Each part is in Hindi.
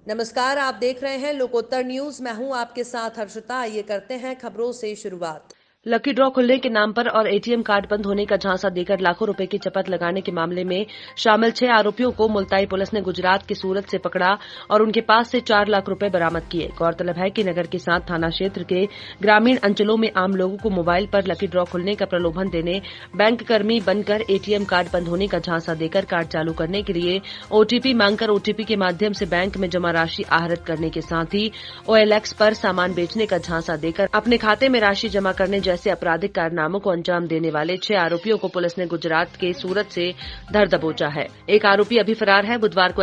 नमस्कार, आप देख रहे हैं लोकोत्तर न्यूज। मैं हूं आपके साथ हर्षिता। आइए करते हैं खबरों से शुरुआत। लकी ड्रॉ खुलने के नाम पर और एटीएम कार्ड बंद होने का झांसा देकर लाखों रुपए की चपत लगाने के मामले में शामिल 6 आरोपियों को मुल्ताई पुलिस ने गुजरात के सूरत से पकड़ा और उनके पास से 4 लाख रुपए बरामद किए। गौरतलब है कि नगर के साथ थाना क्षेत्र के ग्रामीण अंचलों में आम लोगों को मोबाइल पर लकी ड्रॉ खुलने का प्रलोभन देने, बैंक कर्मी बनकर एटीएम कार्ड बंद होने का झांसा देकर कार्ड चालू करने के लिए ओटीपी मांगकर ओटीपी के माध्यम से बैंक में जमा राशि आहरित करने के साथ ही OLX पर सामान बेचने का झांसा देकर अपने खाते में राशि जमा करने जैसे आपराधिक कारनामों को अंजाम देने वाले 6 आरोपियों को पुलिस ने गुजरात के सूरत से धर दबोचा है। एक आरोपी अभी फरार है। बुधवार को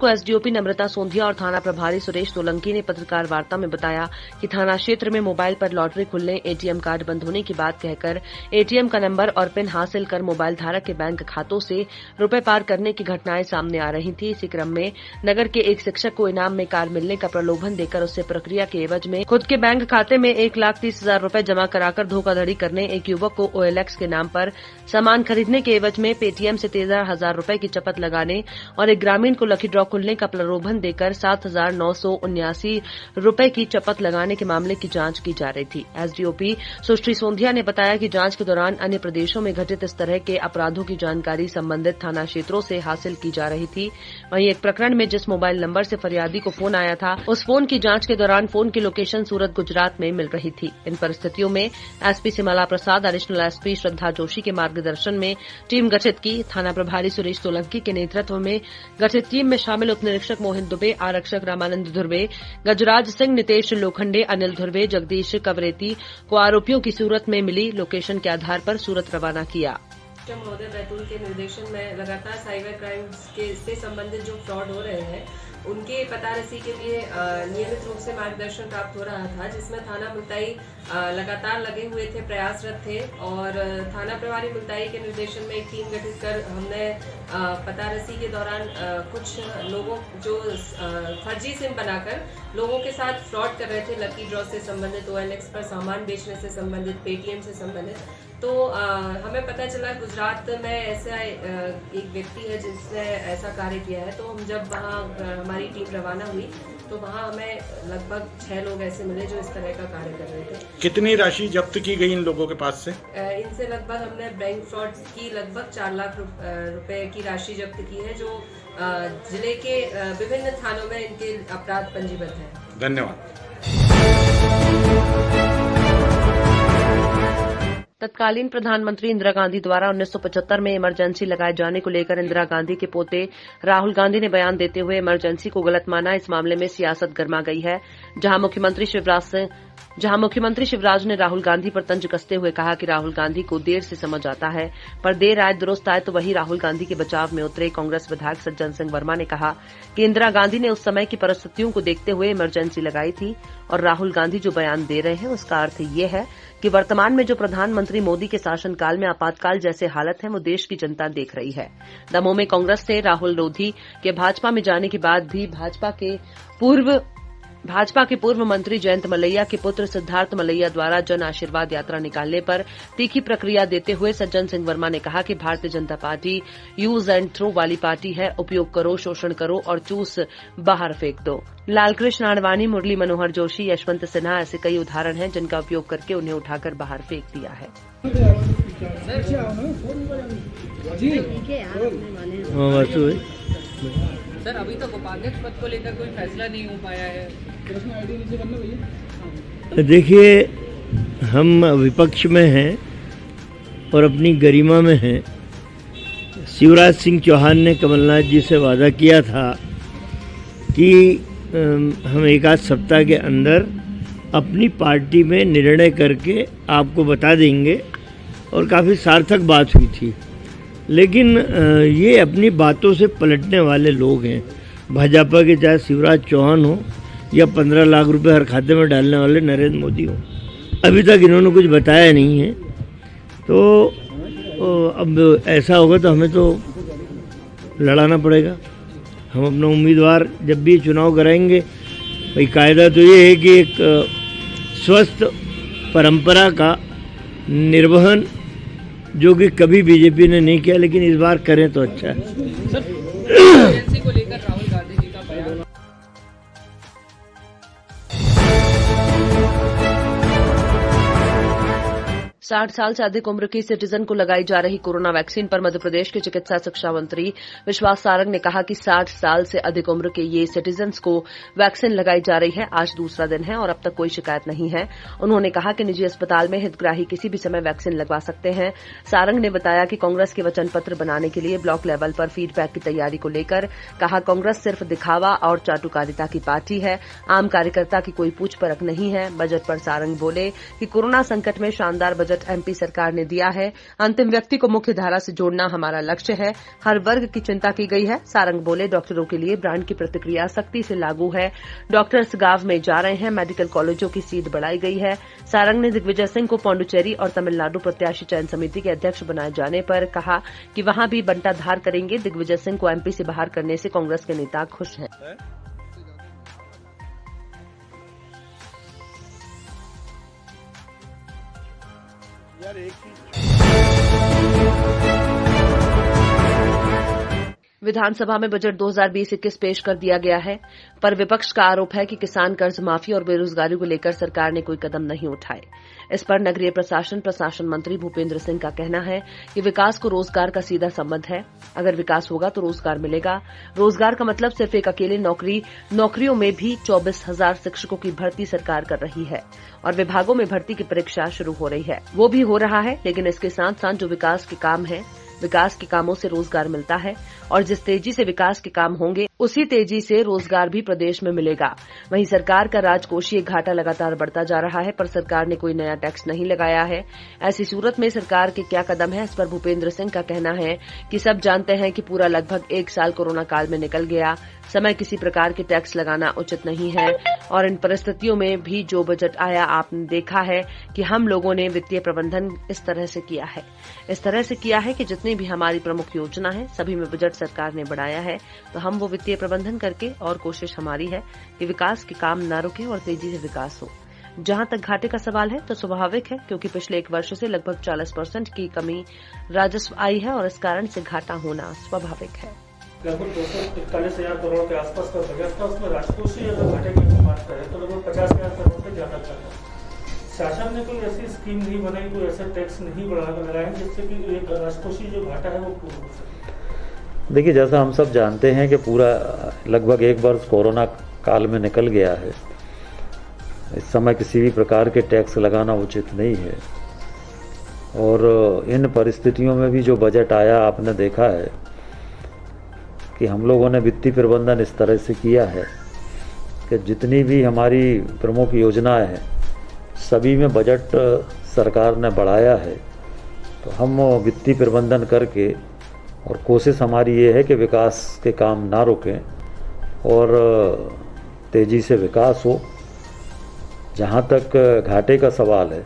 एसडीओपी नम्रता सोंधिया और थाना प्रभारी सुरेश सोलंकी ने पत्रकार वार्ता में बताया कि थाना क्षेत्र में मोबाइल पर लॉटरी खुलने, एटीएम कार्ड बंद होने की बात कहकर एटीएम का नंबर और पिन हासिल कर मोबाइल धारक के बैंक खातों से रुपए पार करने की घटनाएं सामने आ रही थी। इसी क्रम में नगर के एक शिक्षक को इनाम में कार मिलने का प्रलोभन देकर उससे प्रक्रिया के एवज में खुद के बैंक खाते में 1,30,000 रुपए जमा कराकर धोखाधड़ी करने, एक युवक को OLX के नाम पर सामान खरीदने के एवज में पेटीएम से 13,000 रुपए की चपत लगाने और एक ग्रामीण को लकी ड्रॉ खुलने का प्रलोभन देकर 7,979 रुपए की चपत लगाने के मामले की जांच की जा रही थी। एसडीओपी सुश्री सोंधिया ने बताया कि जांच के दौरान अन्य प्रदेशों में घटित इस तरह के अपराधों की जानकारी संबंधित थाना क्षेत्रों से हासिल की जा रही थी। वहीं एक प्रकरण में जिस मोबाइल नंबर से फरियादी को फोन आया था, उस फोन की जांच के दौरान फोन की लोकेशन सूरत, गुजरात में मिल रही थी। इन परिस्थितियों में एसपी सिमला प्रसाद, एडिशनल एसपी श्रद्धा जोशी के मार्गदर्शन में टीम गठित की। थाना प्रभारी सुरेश सोलंकी के नेतृत्व में गठित टीम में शामिल उप निरीक्षक मोहित दुबे, आरक्षक रामानंद धुर्वे, गजराज सिंह, नितेश लोखंडे, अनिल धुर्वे, जगदीश कवरेती को आरोपियों की सूरत में मिली लोकेशन के आधार पर सूरत रवाना किया। महोदय बैतूल के निर्देशन में लगातार साइबर क्राइम्स के से संबंधित जो फ्रॉड हो रहे हैं उनके पतारसी के लिए नियमित रूप से मार्गदर्शन प्राप्त हो रहा था, जिसमें थाना मुल्ताई लगातार लगे हुए थे, प्रयासरत थे और थाना प्रभारी मुल्ताई के निर्देशन में एक टीम गठित कर हमने पतारसी के दौरान कुछ लोगों जो फर्जी सिम बनाकर लोगों के साथ फ्रॉड कर रहे थे, लकी ड्रॉ से संबंधित, OLX पर सामान बेचने से संबंधित, पेटीएम से संबंधित, तो हमें पता चला गुजरात में ऐसा एक व्यक्ति है जिसने ऐसा कार्य किया है। तो हम जब वहाँ हमारी टीम रवाना हुई तो वहाँ हमें लगभग 6 लोग ऐसे मिले जो इस तरह का कार्य कर रहे थे। कितनी राशि जब्त की गई इन लोगों के पास से? इनसे लगभग हमने बैंक फ्रॉड की लगभग 4 लाख रुपए की राशि जब्त की है, जो जिले के विभिन्न थानों में इनके अपराध पंजीबद्ध है। धन्यवाद। तत्कालीन प्रधानमंत्री इंदिरा गांधी द्वारा 1975 में इमरजेंसी लगाए जाने को लेकर इंदिरा गांधी के पोते राहुल गांधी ने बयान देते हुए इमरजेंसी को गलत माना। इस मामले में सियासत गर्मा गई है, जहां मुख्यमंत्री शिवराज ने राहुल गांधी पर तंज कसते हुए कहा कि राहुल गांधी को देर से समझ आता है, पर देर आए दुरुस्त आए। तो वही राहुल गांधी के बचाव में उतरे कांग्रेस विधायक सज्जन सिंह वर्मा ने कहा कि इंदिरा गांधी ने उस समय की परिस्थितियों को देखते हुए इमरजेंसी लगाई थी और राहुल गांधी जो बयान दे रहे हैं उसका अर्थ ये है कि वर्तमान में जो प्रधानमंत्री मोदी के शासनकाल में आपातकाल जैसे हालत है वो देश की जनता देख रही है। दमोह में कांग्रेस से राहुल लोधी के भाजपा में जाने के बाद भी भाजपा के पूर्व मंत्री जयंत मलैया के पुत्र सिद्धार्थ मलैया द्वारा जन आशीर्वाद यात्रा निकालने पर तीखी प्रतिक्रिया देते हुए सज्जन सिंह वर्मा ने कहा कि Bharatiya Janata party use and throw वाली पार्टी है। उपयोग करो, शोषण करो और चूस बाहर फेंक दो। लालकृष्ण आडवाणी, मुरली मनोहर जोशी, यशवंत सिन्हा ऐसे कई उदाहरण हैं जिनका उपयोग करके उन्हें उठाकर बाहर फेंक दिया है। सर, अभी तक उपाध्यक्ष पद को लेकर कोई फैसला नहीं हो पाया है। देखिए, हम विपक्ष में हैं और अपनी गरिमा में हैं। शिवराज सिंह चौहान ने कमलनाथ जी से वादा किया था कि हम 1 सप्ताह के अंदर अपनी पार्टी में निर्णय करके आपको बता देंगे और काफ़ी सार्थक बात हुई थी। लेकिन ये अपनी बातों से पलटने वाले लोग हैं। भाजपा के चाहे शिवराज चौहान हो या 15 लाख रुपए हर खाते में डालने वाले नरेंद्र मोदी हो, अभी तक इन्होंने कुछ बताया नहीं है। तो अब ऐसा होगा तो हमें तो लड़ाना पड़ेगा। हम अपना उम्मीदवार जब भी चुनाव कराएंगे, भाई कायदा तो ये है कि एक स्वस्थ परंपरा का निर्वहन जो कि कभी बीजेपी ने नहीं किया, लेकिन इस बार करें तो अच्छा है। सर, को लेकर राहुल गांधी 60 साल से अधिक उम्र की सिटीजन को लगाई जा रही कोरोना वैक्सीन पर मध्य प्रदेश के चिकित्सा शिक्षा मंत्री विश्वास सारंग ने कहा कि 60 साल से अधिक उम्र के ये सिटीजन्स को वैक्सीन लगाई जा रही है। आज दूसरा दिन है और अब तक कोई शिकायत नहीं है। उन्होंने कहा कि निजी अस्पताल में हितग्राही किसी भी समय वैक्सीन लगवा सकते हैं। सारंग ने बताया कि कांग्रेस के वचन पत्र बनाने के लिए ब्लॉक लेवल पर फीडबैक की तैयारी को लेकर कहा, कांग्रेस सिर्फ दिखावा और चाटुकारिता की पार्टी है, आम कार्यकर्ता की कोई पूछ परख नहीं है। बजट पर सारंग बोले कि कोरोना संकट में शानदार बजट एमपी सरकार ने दिया है। अंतिम व्यक्ति को मुख्य धारा से जोड़ना हमारा लक्ष्य है। हर वर्ग की चिंता की गई है। सारंग बोले, डॉक्टरों के लिए ब्रांड की प्रतिक्रिया सख्ती से लागू है। डॉक्टर्स गांव में जा रहे हैं। मेडिकल कॉलेजों की सीट बढ़ाई गई है। सारंग ने दिग्विजय सिंह को पांडुचेरी और तमिलनाडु प्रत्याशी चयन समिति के अध्यक्ष बनाए जाने पर कहा कि वहां भी बंटाधार करेंगे। दिग्विजय सिंह को एमपी से बाहर करने से कांग्रेस के नेता खुश हैं। विधानसभा में बजट 2020-21 पेश कर दिया गया है, पर विपक्ष का आरोप है कि किसान कर्ज माफी और बेरोजगारी को लेकर सरकार ने कोई कदम नहीं उठाए। इस पर नगरीय प्रशासन मंत्री भूपेंद्र सिंह का कहना है कि विकास को रोजगार का सीधा संबंध है। अगर विकास होगा तो रोजगार मिलेगा। रोजगार का मतलब सिर्फ एक अकेले नौकरियों में भी 24,000 शिक्षकों की भर्ती सरकार कर रही है और विभागों में भर्ती की परीक्षा शुरू हो रही है। वो भी हो रहा है, लेकिन इसके साथ साथ जो विकास के काम है, विकास के कामों से रोजगार मिलता है और जिस तेजी से विकास के काम होंगे उसी तेजी से रोजगार भी प्रदेश में मिलेगा। वहीं सरकार का राजकोषीय घाटा लगातार बढ़ता जा रहा है, पर सरकार ने कोई नया टैक्स नहीं लगाया है। ऐसी सूरत में सरकार के क्या कदम है, इस पर भूपेंद्र सिंह का कहना है कि सब जानते हैं कि पूरा लगभग 1 साल कोरोना काल में निकल गया। समय किसी प्रकार के टैक्स लगाना उचित नहीं है और इन परिस्थितियों में भी जो बजट आया, आपने देखा है कि हम लोगों ने वित्तीय प्रबंधन इस तरह से किया है कि जितनी भी हमारी प्रमुख योजना है सभी में बजट सरकार ने बढ़ाया है, तो हम वो वित्तीय प्रबंधन करके और कोशिश हमारी है कि विकास के काम न रुके और तेजी से विकास हो। जहां तक घाटे का सवाल है तो स्वाभाविक है, क्योंकि पिछले 1 वर्ष से लगभग 40% की कमी राजस्व आई है और इस कारण से घाटा होना स्वाभाविक है। लगभग 241,000 करोड़ के आसपास का बजट था, उसमें राजकोषीय अगर घाटे की बात करें तो लगभग 50,000 करोड़ से ज्यादा था। शासन ने कोई ऐसी स्कीम नहीं बनाई, कोई ऐसा टैक्स नहीं लगाया जिससे कि एक राजकोषीय जो घाटा है वो पूरा हो सके। देखिए, जैसा हम सब जानते हैं कि पूरा लगभग 1 वर्ष कोरोना काल में निकल गया है। इस समय किसी भी प्रकार के टैक्स लगाना उचित नहीं है और इन परिस्थितियों में भी जो बजट आया, आपने देखा है कि हम लोगों ने वित्तीय प्रबंधन इस तरह से किया है कि जितनी भी हमारी प्रमुख योजनाएं हैं सभी में बजट सरकार ने बढ़ाया है। तो हम वित्तीय प्रबंधन करके और कोशिश हमारी ये है कि विकास के काम ना रुकें और तेज़ी से विकास हो। जहाँ तक घाटे का सवाल है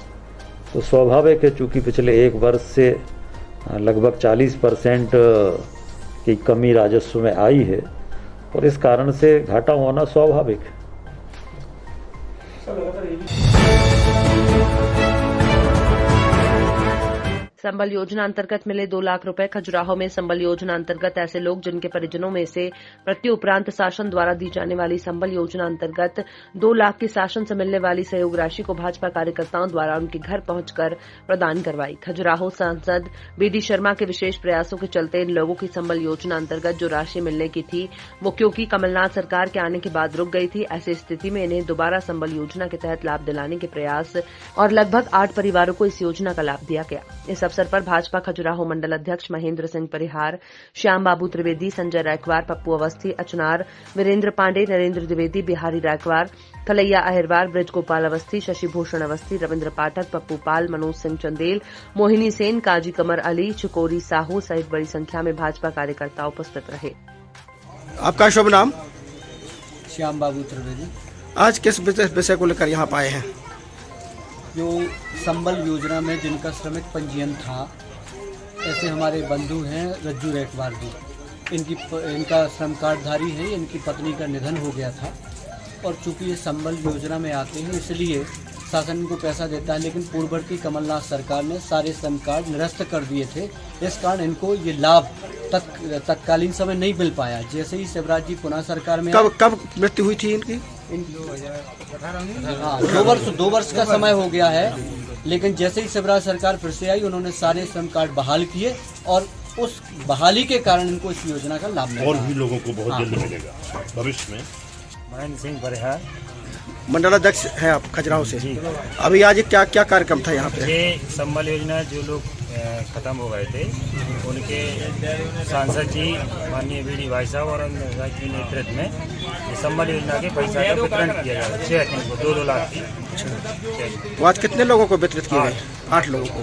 तो स्वाभाविक है, चूँकि पिछले 1 वर्ष से लगभग 40% की कमी राजस्व में आई है और इस कारण से घाटा होना स्वाभाविक है। संबल योजना अंतर्गत मिले 2 लाख रुपए। खजुराहो में संबल योजना अंतर्गत ऐसे लोग जिनके परिजनों में से मृत्यु उपरांत शासन द्वारा दी जाने वाली संबल योजना अंतर्गत 2 लाख की शासन से मिलने वाली सहयोग राशि को भाजपा कार्यकर्ताओं द्वारा उनके घर पहुंचकर प्रदान करवाई। खजुराहो सांसद बीडी शर्मा के विशेष प्रयासों के चलते इन लोगों की संबल योजना अंतर्गत जो राशि मिलने की थी वो क्योंकि कमलनाथ सरकार के आने के बाद रुक गई थी, ऐसी स्थिति में इन्हें दोबारा संबल योजना के तहत लाभ दिलाने के प्रयास और लगभग 8 परिवारों को इस योजना का लाभ दिया गया। इस अवसर पर भाजपा खजुराहो मंडल अध्यक्ष महेंद्र सिंह परिहार, श्याम बाबू त्रिवेदी, संजय रायकवार, पप्पू अवस्थी, अचनार, वीरेंद्र पांडे, नरेंद्र द्विवेदी, बिहारी रायकवार, कलैया अहिरवार, ब्रज गोपाल अवस्थी, शशि भूषण अवस्थी, रविंद्र पाठक, पप्पू पाल, मनोज सिंह चंदेल, मोहिनी सेन, काजी कमर अली, चकोरी साहू सहित बड़ी संख्या में भाजपा कार्यकर्ता उपस्थित रहे। आपका शुभ नाम? श्याम बाबू त्रिवेदी। आज किस विषय को लेकर यहाँ पाए हैं? जो संबल योजना में जिनका श्रमिक पंजीयन था, ऐसे हमारे बंधु हैं रज्जू रैकवार जी, इनका श्रम कार्डधारी है, इनकी पत्नी का निधन हो गया था और चूंकि ये संबल योजना में आते हैं इसलिए शासन इनको पैसा देता है, लेकिन पूर्ववर्ती कमलनाथ सरकार ने सारे श्रम कार्ड निरस्त कर दिए थे इस कारण इनको ये लाभ तत्कालीन समय नहीं मिल पाया। जैसे ही शिवराज जी पुनः सरकार में कब मृत्यु हुई थी इनकी? हाँ, 2 वर्ष का समय हो गया है, लेकिन जैसे ही शिवराज सरकार फिर से आई उन्होंने सारे श्रम कार्ड बहाल किए और उस बहाली के कारण इनको इस योजना का लाभ मिला। और भी लोगों को बहुत जल्द मिलेगा भविष्य में। महेंद्र सिंह बरिहार, मंडलाध्यक्ष हैं आप खजुराहो से। अभी आज क्या क्या कार्यक्रम था यहाँ पे? ये संबल योजना जो लोग खत्म हो गए थे उनके सांसद जी माननीय वीडी भाई साहब और के नेतृत्व में ये संबल योजना के पैसा का वितरण किया जा रहा है। 6 टीम को 2-2 लाख की। तो आज कितने लोगों को वितरित किए गए? 8 लोगों को।